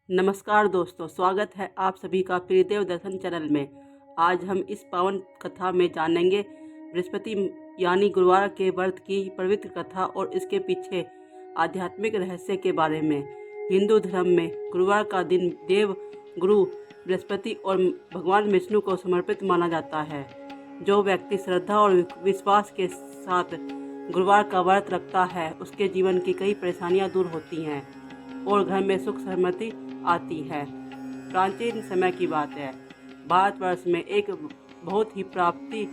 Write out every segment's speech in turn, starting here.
नमस्कार दोस्तों, स्वागत है आप सभी का प्रियदेव दर्शन चैनल में। आज हम इस पावन कथा में जानेंगे बृहस्पति यानी गुरुवार के व्रत की पवित्र कथा और इसके पीछे आध्यात्मिक रहस्य के बारे में। हिंदू धर्म में गुरुवार का दिन देव गुरु बृहस्पति और भगवान विष्णु को समर्पित माना जाता है। जो व्यक्ति श्रद्धा और विश्वास के साथ गुरुवार का व्रत रखता है उसके जीवन की कई परेशानियां दूर होती हैं और घर में सुख समृद्धि आती है। प्राचीन समय की बात है। भारतवर्ष में एक बहुत ही प्राप्ति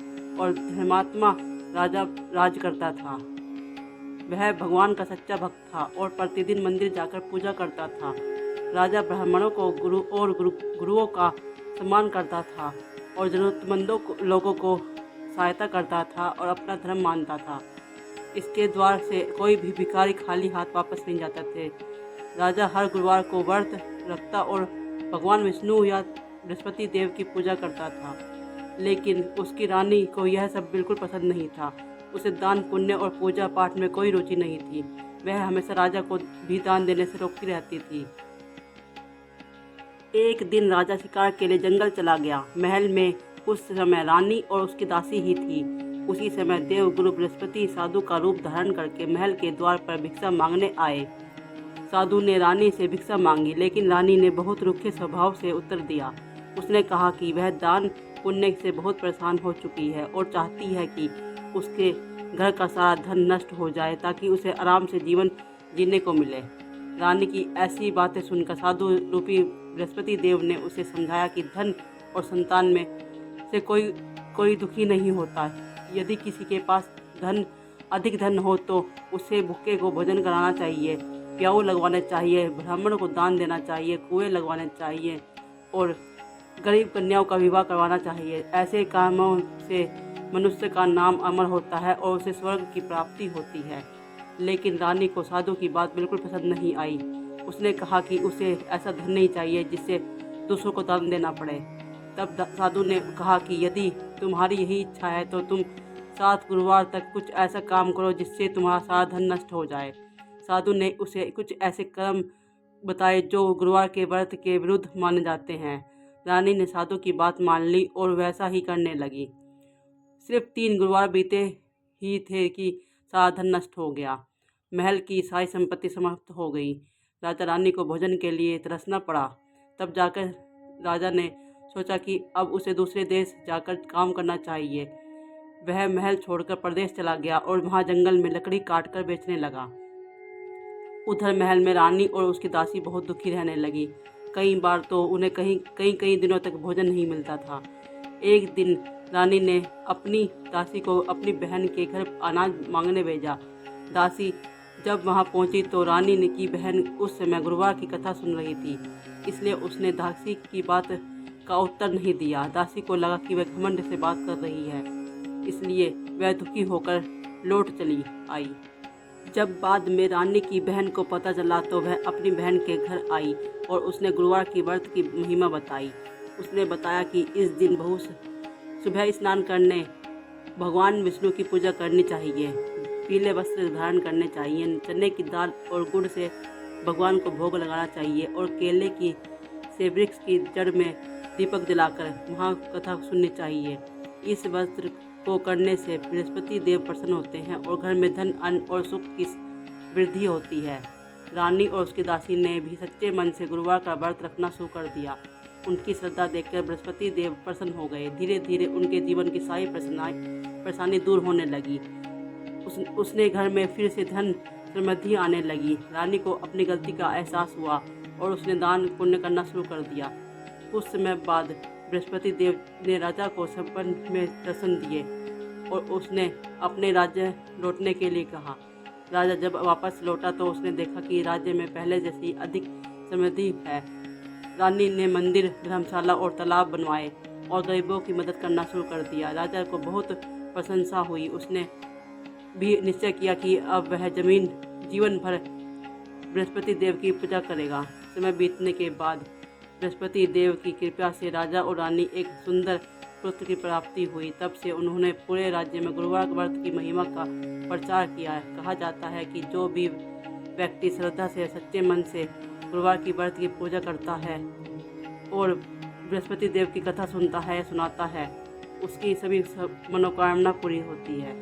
और धर्मात्मा राजा राज करता था। वह भगवान का सच्चा भक्त था और प्रतिदिन मंदिर जाकर पूजा करता था। राजा ब्राह्मणों को गुरुओं का सम्मान करता था और जरूरतमंदों लोगों को सहायता करता था और अपना धर्म मानता था। इसके द्वार से कोई भी भिखारी खाली हाथ वापस नहीं जाते थे। राजा हर गुरुवार को व्रत रखता और भगवान विष्णु या बृहस्पति देव की पूजा करता था। लेकिन उसकी रानी को यह सब बिल्कुल पसंद नहीं था। उसे दान पुण्य और पूजा पाठ में कोई रुचि नहीं थी। वह हमेशा राजा को भी दान देने से रोकती रहती थी। एक दिन राजा शिकार के लिए जंगल चला गया। महल में उस समय रानी और उसकी दासी ही थी। उसी समय देव गुरु बृहस्पति साधु का रूप धारण करके महल के द्वार पर भिक्षा मांगने आए। साधु ने रानी से भिक्षा मांगी, लेकिन रानी ने बहुत रूखे स्वभाव से उत्तर दिया। उसने कहा कि वह दान पुण्य से बहुत परेशान हो चुकी है और चाहती है कि उसके घर का सारा धन नष्ट हो जाए ताकि उसे आराम से जीवन जीने को मिले। रानी की ऐसी बातें सुनकर साधु रूपी बृहस्पति देव ने उसे समझाया कि धन और संतान में से कोई दुखी नहीं होता। यदि किसी के पास अधिक धन हो तो उसे भूखे को भोजन कराना चाहिए, प्याऊ लगवाने चाहिए, ब्राह्मणों को दान देना चाहिए, कुएं लगवाने चाहिए और गरीब कन्याओं का विवाह करवाना चाहिए। ऐसे कामों से मनुष्य का नाम अमर होता है और उसे स्वर्ग की प्राप्ति होती है। लेकिन रानी को साधु की बात बिल्कुल पसंद नहीं आई। उसने कहा कि उसे ऐसा धन नहीं चाहिए जिससे दूसरों को दान देना पड़े। तब साधु ने कहा कि यदि तुम्हारी यही इच्छा है तो तुम 7 गुरुवार तक कुछ ऐसा काम करो जिससे तुम्हारा सारा धन नष्ट हो जाए। साधु ने उसे कुछ ऐसे कर्म बताए जो गुरुवार के व्रत के विरुद्ध माने जाते हैं। रानी ने साधु की बात मान ली और वैसा ही करने लगी। सिर्फ 3 गुरुवार बीते ही थे कि सारा धन नष्ट हो गया। महल की सारी संपत्ति समाप्त हो गई। राजा रानी को भोजन के लिए तरसना पड़ा। तब जाकर राजा ने सोचा कि अब उसे दूसरे देश जाकर काम करना चाहिए। वह महल छोड़कर प्रदेश चला गया और वहाँ जंगल में लकड़ी काटकर बेचने लगा। उधर महल में रानी और उसकी दासी बहुत दुखी रहने लगी। कई बार तो उन्हें कई दिनों तक भोजन नहीं मिलता था। एक दिन रानी ने अपनी दासी को अपनी बहन के घर अनाज मांगने भेजा। दासी जब वहां पहुंची तो रानी ने की बहन उस समय गुरुवार की कथा सुन रही थी, इसलिए उसने दासी की बात का उत्तर नहीं दिया। दासी को लगा कि वह घमंड से बात कर रही है, इसलिए वह दुखी होकर लौट चली आई। जब बाद में रानी की बहन को पता चला तो वह अपनी बहन के घर आई और उसने गुरुवार की व्रत की महिमा बताई। उसने बताया कि इस दिन बहुत सुबह स्नान करने, भगवान विष्णु की पूजा करनी चाहिए, पीले वस्त्र धारण करने चाहिए, चने की दाल और गुड़ से भगवान को भोग लगाना चाहिए और केले की से वृक्ष की जड़ में दीपक जलाकर वहाँ कथा सुननी चाहिए। इस व्रत को करने से बृहस्पति देव प्रसन्न होते हैं और घर में धन, अन्न और सुख की वृद्धि होती है। रानी और उसकी दासी ने भी सच्चे मन से गुरुवार का व्रत रखना शुरू कर दिया। उनकी श्रद्धा देखकर बृहस्पति देव प्रसन्न हो गए। धीरे धीरे उनके जीवन की सारी परेशानी दूर होने लगी। उसने घर में फिर से धन समृद्धि आने लगी। रानी को अपनी गलती का एहसास हुआ और उसने दान पुण्य करना शुरू कर दिया। कुछ समय बाद बृहस्पति देव ने राजा को सपन में दर्शन दिए और उसने अपने राज्य लौटने के लिए कहा। राजा जब वापस लौटा तो उसने देखा कि राज्य में पहले जैसी अधिक समृद्धि है। रानी ने मंदिर, धर्मशाला और तालाब बनवाए और गरीबों की मदद करना शुरू कर दिया। राजा को बहुत प्रशंसा हुई। उसने भी निश्चय किया कि अब वह जीवन भर बृहस्पति देव की पूजा करेगा। समय बीतने के बाद बृहस्पति देव की कृपा से राजा और रानी एक सुंदर पुत्र की प्राप्ति हुई। तब से उन्होंने पूरे राज्य में गुरुवार व्रत की महिमा का प्रचार किया है। कहा जाता है कि जो भी व्यक्ति श्रद्धा से सच्चे मन से गुरुवार की व्रत की पूजा करता है और बृहस्पति देव की कथा सुनता है, सुनाता है, उसकी सभी मनोकामना पूरी होती है।